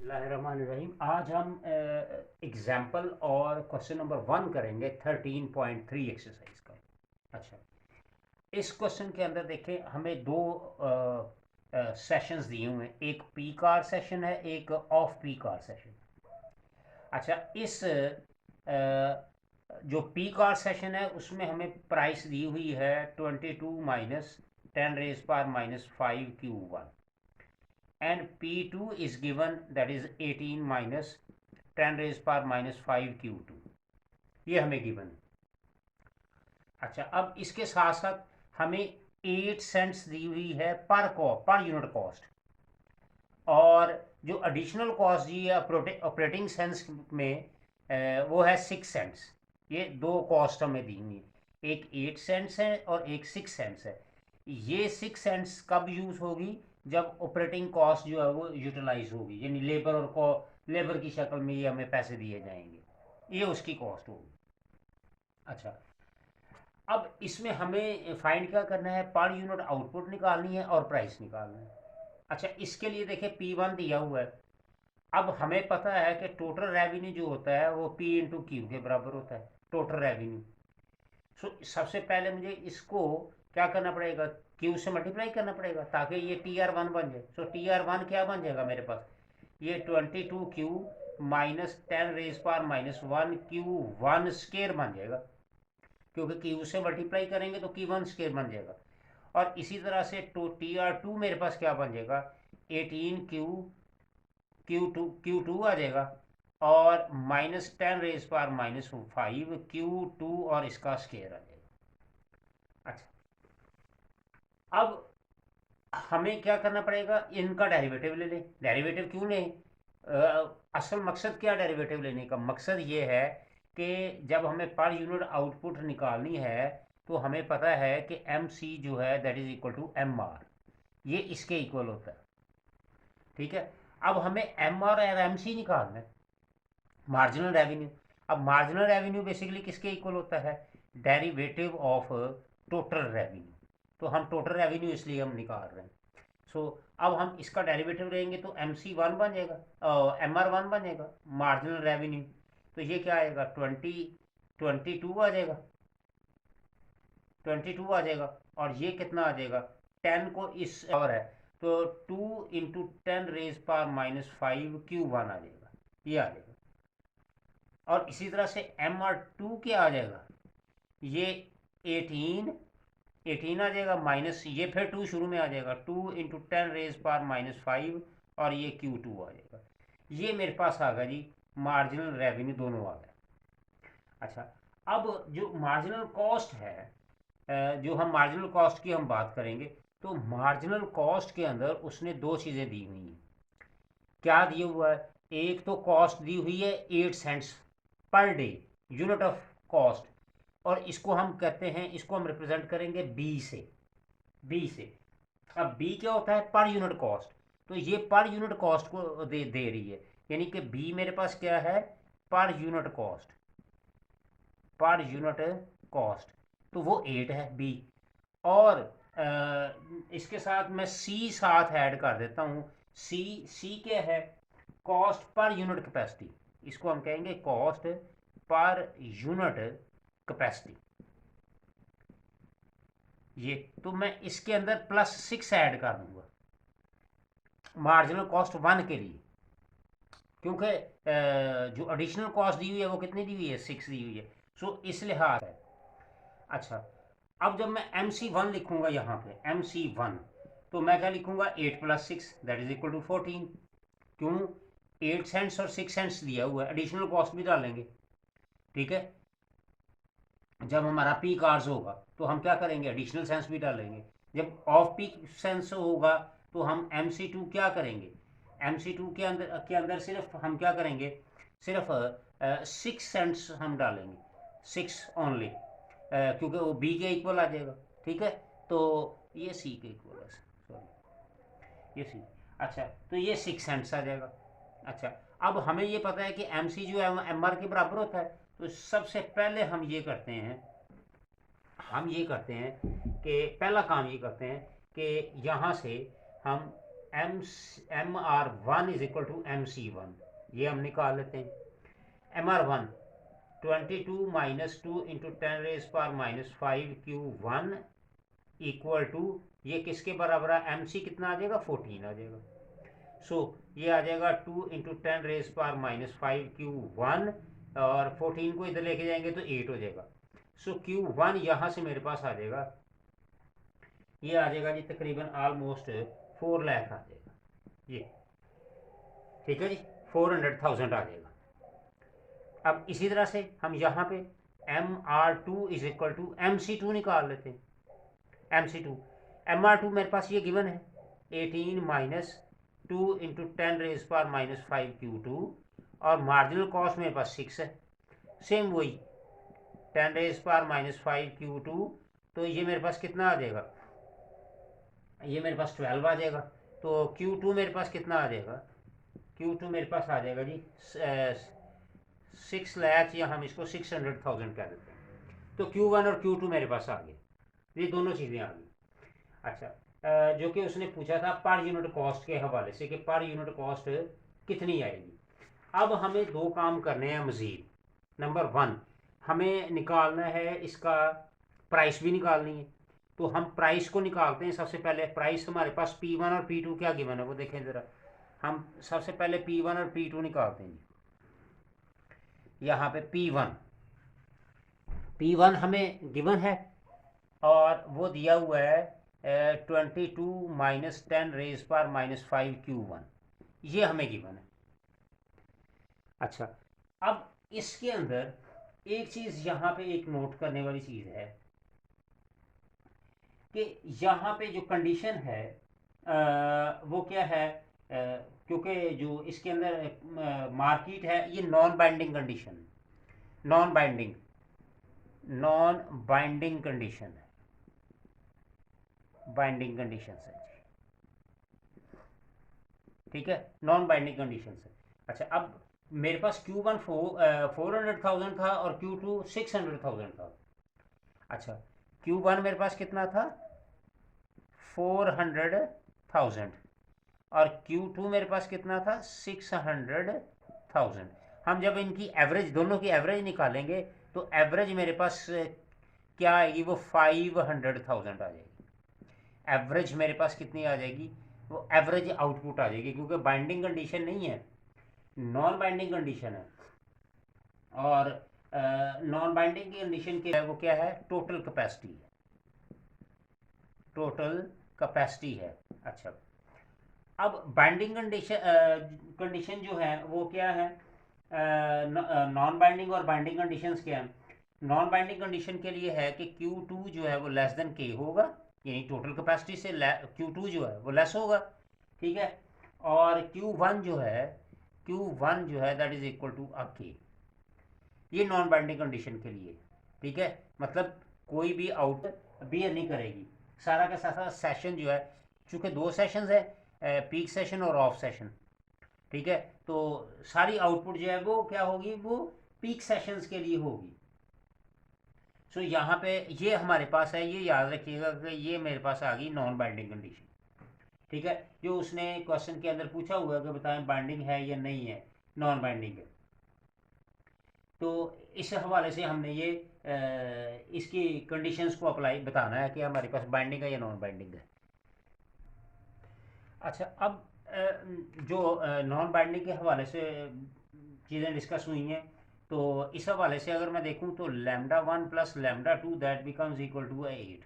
बिस्मिल्लाहिर्रहमानिर्रहीम। आज हम एग्जाम्पल और क्वेश्चन नंबर 1 करेंगे 13.3 एक्सरसाइज का। अच्छा, इस क्वेश्चन के अंदर देखें, हमें दो सेशंस दिए हुए हैं, एक पी कार सेशन है, एक ऑफ पी कार सेशन। अच्छा, इस जो पी कार सेशन है उसमें हमें प्राइस दी हुई है 22 minus 10⁻⁻5 Q1 and P2 is given, that is 18 minus 10⁻⁻5 Q2, ये हमें गिवन है। अच्छा, अब इसके साथ साथ हमें 8 सेंट्स दी हुई है पर यूनिट कॉस्ट, और जो एडिशनल कॉस्ट दी है ऑपरेटिंग सेंस में वो है 6 सेंट्स। ये दो कॉस्ट हमें दी हुई है, एक 8 सेंट्स है और एक 6 सेंट्स है। ये 6 सेंट्स कब यूज़ होगी? जब ऑपरेटिंग कॉस्ट जो है वो यूटिलाइज होगी, यानी लेबर की शक्ल में ये हमें पैसे दिए जाएंगे, ये उसकी कॉस्ट होगी। अच्छा, अब इसमें हमें फाइंड क्या करना है? पर यूनिट आउटपुट निकालनी है और प्राइस निकालना है। अच्छा, इसके लिए देखिए P1 दिया हुआ है। अब हमें पता है कि टोटल रेवेन्यू जो होता है वो P इंटू क्यू के बराबर होता है, टोटल रेवेन्यू। सो सबसे पहले मुझे इसको क्या करना पड़ेगा? क्यू से मल्टीप्लाई करना पड़ेगा ताकि ये TR1 बन जाए। सो TR1 क्या बन जाएगा मेरे पास? ये 22Q माइनस 10⁻⁻1 Q1 स्केयर बन जाएगा, क्योंकि क्यू से मल्टीप्लाई करेंगे तो Q1 स्केयर बन जाएगा। और इसी तरह से TR2 मेरे पास क्या बन जाएगा? 18Q Q2 आ जाएगा, और माइनस 10⁻⁻5 Q2 और इसका स्केयर आ जाएगा। अच्छा, अब हमें क्या करना पड़ेगा? इनका डेरिवेटिव ले लें। डेरिवेटिव क्यों लें? असल मकसद क्या डेरिवेटिव लेने का? मकसद ये है कि जब हमें पर यूनिट आउटपुट निकालनी है तो हमें पता है कि एम सी जो है that is equal to M R, ये इसके इक्वल होता है। ठीक है, अब हमें एम आर और एम सी निकालना है, मार्जिनल रेवेन्यू। अब मार्जिनल रेवेन्यू बेसिकली किसके इक्वल होता है? Derivative of total revenue. तो हम टोटल रेवेन्यू इसलिए हम निकाल रहे हैं। सो अब हम इसका डेरिवेटिव लेंगे तो एम सी वन बन जाएगा, एम आर वन बन जाएगा, मार्जिनल रेवेन्यू। तो ये क्या आएगा? 22 आ जाएगा, 22 आ जाएगा। और ये कितना आ जाएगा? 10 को इस और है तो 2 इंटू 10⁻⁻5 Q1 आ जाएगा, ये आ जाएगा। और इसी तरह से एम आर टू क्या आ जाएगा? ये 18 आ जाएगा, माइनस ये फिर 2 शुरू में आ जाएगा, 2 इंटू 10⁻⁻5, और ये Q2 आ जाएगा। ये मेरे पास आ गया जी, मार्जिनल रेवेन्यू दोनों आ गए। अच्छा, अब जो मार्जिनल कॉस्ट है, जो हम मार्जिनल कॉस्ट की हम बात करेंगे, तो मार्जिनल कॉस्ट के अंदर उसने दो चीज़ें दी हुई हैं। क्या दिया हुआ है? एक तो कॉस्ट दी हुई है 8 cents per day, unit of cost, और इसको हम कहते हैं, इसको हम रिप्रेजेंट करेंगे बी से। अब बी क्या होता है? Per unit cost. तो ये पर यूनिट कॉस्ट को दे रही है, यानी कि बी मेरे पास क्या है? Per unit cost, per unit cost. तो वो 8 है बी। और इसके साथ मैं सी साथ ऐड कर देता हूँ। सी क्या है? Cost per unit capacity. इसको हम कहेंगे कॉस्ट पर यूनिट कैपेसिटी। ये तो मैं इसके अंदर +6 ऐड कर दूंगा मार्जिनल कॉस्ट 1 के लिए, क्योंकि जो एडिशनल कॉस्ट दी हुई है वो कितनी दी हुई है? 6 दी हुई है। सो इस लिहाज है। अच्छा, अब जब मैं MC1 लिखूंगा यहाँ पे MC1, तो मैं क्या लिखूंगा? 8 + 6 दैट इज इक्वल टू 14। क्यों? 8 सेंट्स और 6 सेंट्स दिया हुआ है, एडिशनल कॉस्ट भी डालेंगे। ठीक है, जब हमारा पीक आवर्स होगा तो हम क्या करेंगे? एडिशनल सेंस भी डालेंगे। जब ऑफ पीक सेंस होगा तो हम MC2 क्या करेंगे? MC2 के अंदर सिर्फ हम क्या करेंगे? सिर्फ 6 सेंट्स हम डालेंगे, 6 ओनली, क्योंकि वो बी के इक्वल आ जाएगा। ठीक है, तो ये सी के इक्वल है, सॉरी ये सी। अच्छा, तो ये 6 सेंट्स आ जाएगा। अच्छा, अब हमें ये पता है कि एम सी जो है एम आर के बराबर होता है। तो सबसे पहले हम ये करते हैं कि पहला काम ये करते हैं कि यहाँ से हम MR1 is equal to MC1, ये हम निकाल लेते हैं। MR1 22 minus 2 into 10⁻⁻5 Q1 equal to, ये किसके बराबर है, MC कितना आ जाएगा, 14 आ जाएगा। सो ये आ जाएगा 2 इंटू 10⁻⁻5 Q1, और 14 को इधर लेके जाएंगे तो 8 हो जाएगा। सो Q1 यहाँ से मेरे पास आ जाएगा, ये आ जाएगा जी तकरीबन ऑलमोस्ट 4 लाख आ जाएगा ये, ठीक है जी, 400,000 आ जाएगा। अब इसी तरह से हम यहाँ पे MR2 is equal to MC2 निकाल लेते हैं। MC2 MR2 मेरे पास ये गिवन है 18 माइनस 2 इंटू 10⁻⁻5 Q2, और मार्जिनल कॉस्ट मेरे पास 6 है, सेम वही 10⁻⁻5 Q2, तो ये मेरे पास कितना आ जाएगा, ये मेरे पास 12 आ जाएगा। तो Q2 मेरे पास कितना आ जाएगा, Q2 मेरे पास आ जाएगा जी 6 लाख, या हम इसको 600,000 कह देते हैं। तो Q1 और Q2 मेरे पास आ गए, ये दोनों चीज़ें आ गई। अच्छा, जो कि उसने पूछा था पर यूनिट कॉस्ट के हवाले से कि पर यूनिट कॉस्ट कितनी आएगी। अब हमें दो काम करने हैं मज़ीद। नंबर 1, हमें निकालना है इसका प्राइस भी निकालनी है, तो हम प्राइस को निकालते हैं। सबसे पहले प्राइस हमारे पास P1 और P2 क्या गिवन है वो देखें ज़रा। हम सबसे पहले P1 और P2 निकालते हैं। यहाँ पे P1 हमें गिवन है, और वो दिया हुआ है 22 माइनस 10⁻⁻5 Q1, ये हमें गिवन है। अच्छा, अब इसके अंदर एक चीज़ यहाँ पे एक नोट करने वाली चीज़ है कि यहाँ पे जो कंडीशन है वो क्या है, क्योंकि जो इसके अंदर मार्केट है ये non binding condition, non binding condition है, बाइंडिंग कंडीशन है, ठीक है, नॉन बाइंडिंग कंडीशन है। अच्छा, अब मेरे पास Q1 400,000 था और Q2 600,000 था। अच्छा, Q1 मेरे पास कितना था, 400,000, और Q2 मेरे पास कितना था, 600,000। हम जब इनकी एवरेज, दोनों की एवरेज निकालेंगे तो एवरेज मेरे पास क्या आएगी, वो 500,000 आ जाएगी। एवरेज मेरे पास कितनी आ जाएगी, वो एवरेज आउटपुट आ जाएगी, क्योंकि बाइंडिंग कंडीशन नहीं है, नॉन बाइंडिंग कंडीशन है। और नॉन बाइंडिंग की कंडीशन क्या है, वो क्या है, टोटल कैपेसिटी है, टोटल कैपेसिटी है। अच्छा, अब बाइंडिंग कंडीशन जो है वो क्या है, नॉन बाइंडिंग और बाइंडिंग कंडीशंस क्या है। नॉन बाइंडिंग कंडीशन के लिए है कि Q2 जो है वो लेस देन K होगा, यानी टोटल कैपेसिटी से Q2 जो है वो लेस होगा, ठीक है। और Q1 जो है that is equal to K, ये नॉन बाइंडिंग कंडीशन के लिए, ठीक है। मतलब कोई भी आउट बियर नहीं करेगी, सारा का सारा सेशन जो है, चूँकि 2 सेशंस है, पीक सेशन और ऑफ सेशन, ठीक है, तो सारी आउटपुट जो है वो क्या होगी, वो पीक सेशंस के लिए होगी। सो यहाँ पे ये हमारे पास है, ये याद रखिएगा कि ये मेरे पास आ गई नॉन बाइंडिंग कंडीशन, ठीक है। जो उसने क्वेश्चन के अंदर पूछा हुआ है कि बताएं बाइंडिंग है या नहीं है, नॉन बाइंडिंग है, तो इस हवाले से हमने ये इसकी कंडीशंस को अप्लाई बताना है कि हमारे पास बाइंडिंग है या नॉन बाइंडिंग है। अच्छा, अब जो नॉन बाइंडिंग के हवाले से चीज़ें डिस्कस हुई हैं, तो इस हवाले से अगर मैं देखूं तो λ1 plus λ2 that becomes equal to 8,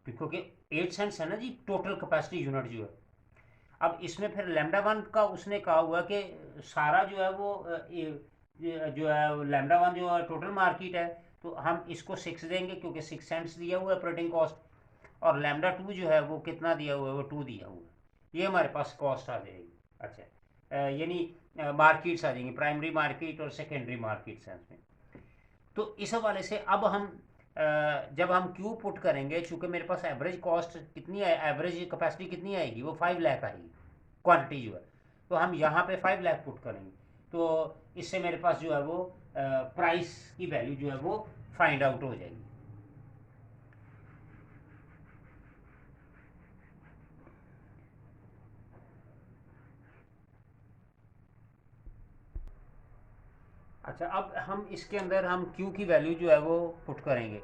क्योंकि 8 सेंट्स है ना जी टोटल कैपेसिटी यूनिट जो है। अब इसमें फिर λ1 का उसने कहा हुआ कि सारा जो है वो जो है λ1 जो है टोटल मार्केट है, तो हम इसको 6 देंगे क्योंकि 6 सेंट्स दिया हुआ है ऑपरेटिंग कॉस्ट, और λ2 जो है वो कितना दिया हुआ है, वो 2 दिया हुआ है, ये हमारे पास कॉस्ट आ जाएगी। अच्छा, यानी मार्केट्स आ जाएंगी, प्राइमरी मार्केट और सेकेंडरी मार्केट सेंस में। तो इस हवाले से अब हम जब हम क्यू पुट करेंगे, चूँकि मेरे पास एवरेज कॉस्ट कितनी है, एवरेज कैपेसिटी कितनी आएगी, वो 5 लाख आएगी क्वांटिटी जो है, तो हम यहाँ पे 5 लाख पुट करेंगे, तो इससे मेरे पास जो है वो प्राइस की वैल्यू जो है वो फाइंड आउट हो जाएगी। अच्छा, अब हम इसके अंदर हम Q की वैल्यू जो है वो पुट करेंगे।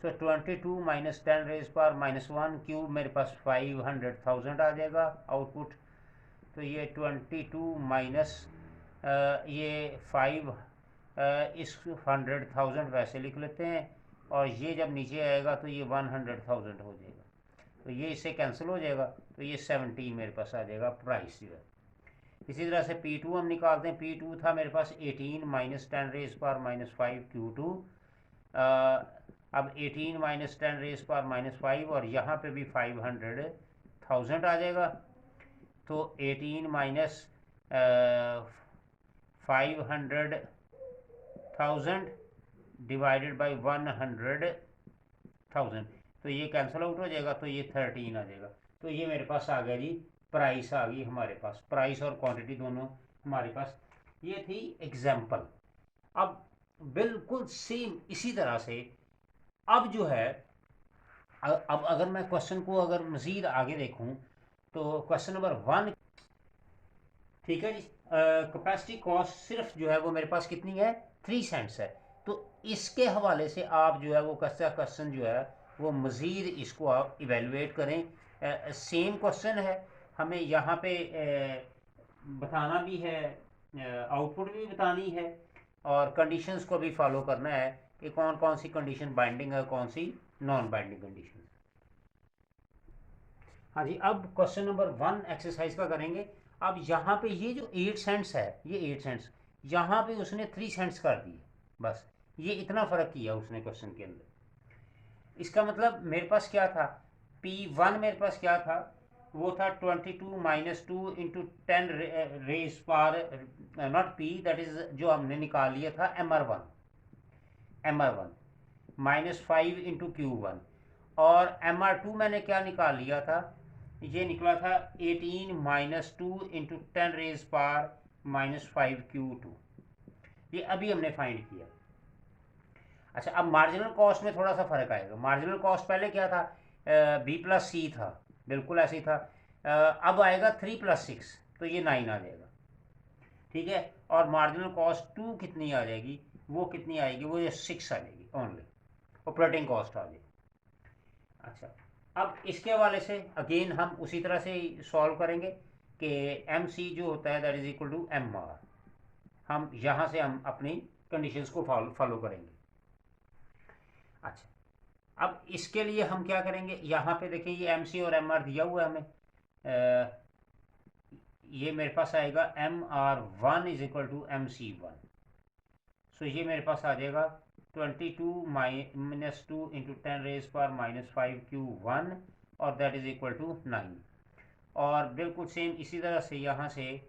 सो 22 माइनस 10 रेज पावर -1 Q मेरे पास 500,000 आ जाएगा आउटपुट। तो ये 22 माइनस ये 5 इस 100,000 वैसे लिख लेते हैं, और ये जब नीचे आएगा तो ये 100,000 हो जाएगा, तो ये इससे कैंसिल हो जाएगा, तो ये 17 मेरे पास आ जाएगा प्राइस जो है। इसी तरह से P2 हम निकालते हैं। P2 था मेरे पास 18 माइनस 10 रेज पावर -5 Q2। अब 18 माइनस 10 रेज पावर -5 और यहाँ पे भी 500,000 आ जाएगा। तो 18 माइनस 500,000 डिवाइडेड बाई 100,000, तो ये कैंसिल आउट हो जाएगा, तो ये 13 आ जाएगा। तो ये मेरे पास आ गया जी, प्राइस आ गई हमारे पास, प्राइस और क्वांटिटी दोनों हमारे पास। ये थी एग्जाम्पल। अब बिल्कुल सेम इसी तरह से अब जो है, अब अगर मैं क्वेश्चन को अगर मज़ीद आगे देखूं तो क्वेश्चन नंबर 1, ठीक है जी, कैपेसिटी कॉस्ट सिर्फ जो है वो मेरे पास कितनी है, 3 सेंट्स है। तो इसके हवाले से आप जो है वो कच्चा क्वेश्चन जो है वो मज़ीद इसको आप इवेलुएट करें। सेम क्वेश्चन है, हमें यहाँ पे बताना भी है, आउटपुट भी बतानी है, और कंडीशंस को भी फॉलो करना है कि कौन कौन सी कंडीशन बाइंडिंग है, कौन सी नॉन बाइंडिंग कंडीशन। हाँ जी, अब क्वेश्चन नंबर 1 एक्सरसाइज का करेंगे। अब यहाँ पे ये जो 8 सेंट्स है, ये 8 सेंट्स यहाँ पे उसने 3 सेंट्स कर दिए, बस ये इतना फ़र्क किया उसने क्वेश्चन के अंदर। इसका मतलब मेरे पास क्या था, P1 मेरे पास क्या था, वो था 22 minus 2 into 10 raise power, not P, that is जो हमने निकाल लिया था MR1 -5 इंटू Q1, और MR2 मैंने क्या निकाल लिया था, ये निकला था 18 minus 2 into 10 raise power -5 Q2, ये अभी हमने फाइंड किया। अच्छा, अब मार्जिनल कॉस्ट में थोड़ा सा फर्क आएगा। मार्जिनल कॉस्ट पहले क्या था, B प्लस C था, बिल्कुल ऐसे ही था। अब आएगा 3 प्लस 6, तो ये 9 आ जाएगा, ठीक है। और मार्जिनल कॉस्ट 2 कितनी आ जाएगी, वो कितनी आएगी, वो ये 6 आ जाएगी ओनली, ऑपरेटिंग कॉस्ट आ जाएगी। अच्छा, अब इसके हवाले से अगेन हम उसी तरह से सॉल्व करेंगे कि MC जो होता है that is equal to MR। हम यहाँ से हम अपनी कंडीशंस को फॉलो करेंगे। अच्छा, अब इसके लिए हम क्या करेंगे, यहाँ पे देखिए ये MC और MR दिया हुआ है हमें। ये मेरे पास आएगा MR1 is equal to MC1। सो ये मेरे पास आ जाएगा 22 minus 2 into 10 raise power -5 Q1, और दैट इज इक्वल टू 9। और बिल्कुल सेम इसी तरह से यहाँ से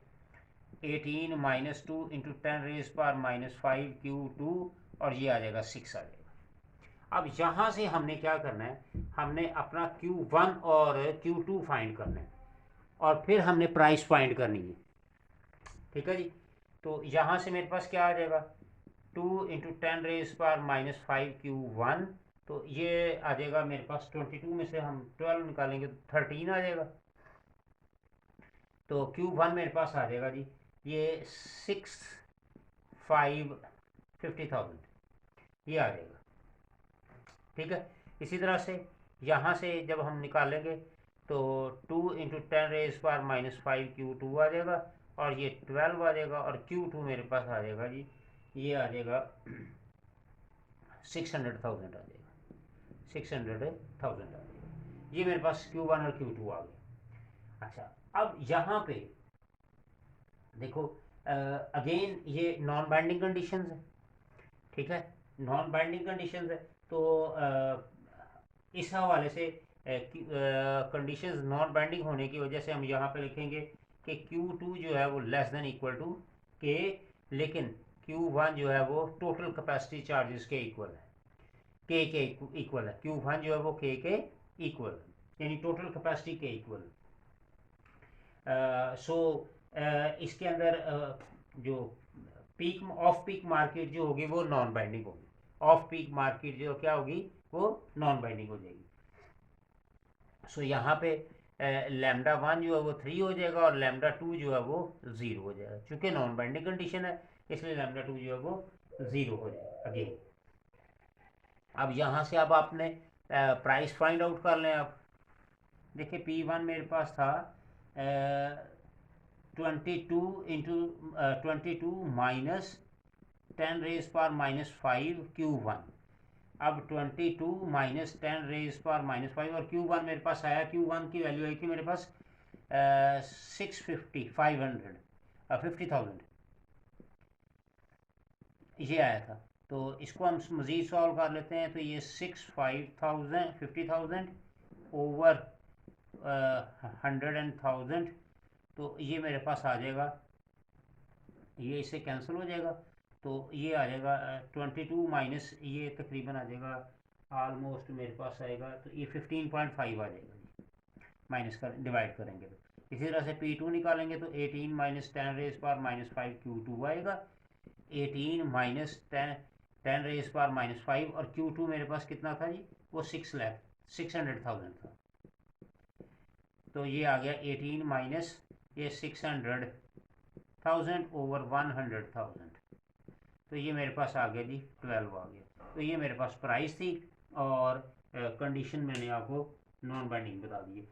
18 minus 2 into 10 raise power -5 Q2, और ये आ जाएगा 6 आ जाएगा। अब यहाँ से हमने क्या करना है, हमने अपना Q1 और Q2 फाइंड करना है, और फिर हमने प्राइस फाइंड करनी है, ठीक है जी। तो यहाँ से मेरे पास क्या आ जाएगा, 2 इंटू 10 रेज पावर -5 Q1, तो ये आ जाएगा मेरे पास 22 में से हम 12 निकालेंगे तो 13 आ जाएगा। तो Q1 मेरे पास आ जाएगा जी, ये 6,550,000 ये आ जाएगा, ठीक है। इसी तरह से यहाँ से जब हम निकालेंगे तो 2 इंटू 10 रेज पावर -5 Q2 आ जाएगा, और ये 12 आ जाएगा, और Q2 मेरे पास आ जाएगा जी, ये आ जाएगा 600,000 आ जाएगा, 600,000 आ जाएगा। ये मेरे पास Q1 और Q2 आ गए। अच्छा, अब यहाँ पे देखो, अगेन ये नॉन बाइंडिंग कंडीशंस है, ठीक है, नॉन बाइंडिंग कंडीशंस है। तो इस हवाले से कंडीशंस नॉन बाइंडिंग होने की वजह से हम यहाँ पे लिखेंगे कि Q2 जो है वो less than equal to K, लेकिन Q1 जो है वो टोटल कैपेसिटी चार्जेस के इक्वल है, K के इक्वल है। Q1 जो है वो K के इक्वल है, यानी टोटल कैपेसिटी के इक्वल। सो इसके अंदर जो पीक ऑफ पीक मार्केट जो होगी वो नॉन बाइंडिंग होगी, ऑफ पीक मार्केट जो क्या होगी वो नॉन बाइंडिंग हो जाएगी। सो यहाँ पे लैम्डा 1 जो है वो 3 हो जाएगा और लैम्डा 2 जो है वो 0 हो जाएगा। चूँकि नॉन बाइंडिंग कंडीशन है इसलिए लैम्डा 2 जो है वो 0 हो जाएगा अगेन। अब यहाँ से अब आपने प्राइस फाइंड आउट कर लें। आप देखिए P1 मेरे पास था 22 माइनस 10⁻⁵ अब 22 - 10⁻⁵ और Q1 मेरे पास आया, Q1 की वैल्यू आई थी मेरे पास 650 50,000 ये आया था। तो इसको हम मज़ीद सॉल्व कर लेते हैं। तो ये 50,000 ओवर 100,000, तो ये मेरे पास आ जाएगा, ये इससे कैंसिल हो जाएगा। तो ये आ जाएगा 22 माइनस ये तकरीबन आ जाएगा आलमोस्ट मेरे पास आएगा, तो ये 15.5 आ जाएगा जी, माइनस कर डिवाइड करेंगे तो। इसी तरह से P2 निकालेंगे तो 18 - 10⁻⁵ Q2 आएगा। 18 - 10⁻⁵ और Q2 मेरे पास कितना था जी, वो 600,000 था। तो ये आ गया 18 माइनस ये 600,000 ओवर 100,000, तो ये मेरे पास आ गया जी 12 आ गया। तो ये मेरे पास प्राइस थी और कंडीशन मैंने आपको नॉन बाइंडिंग बता दी है।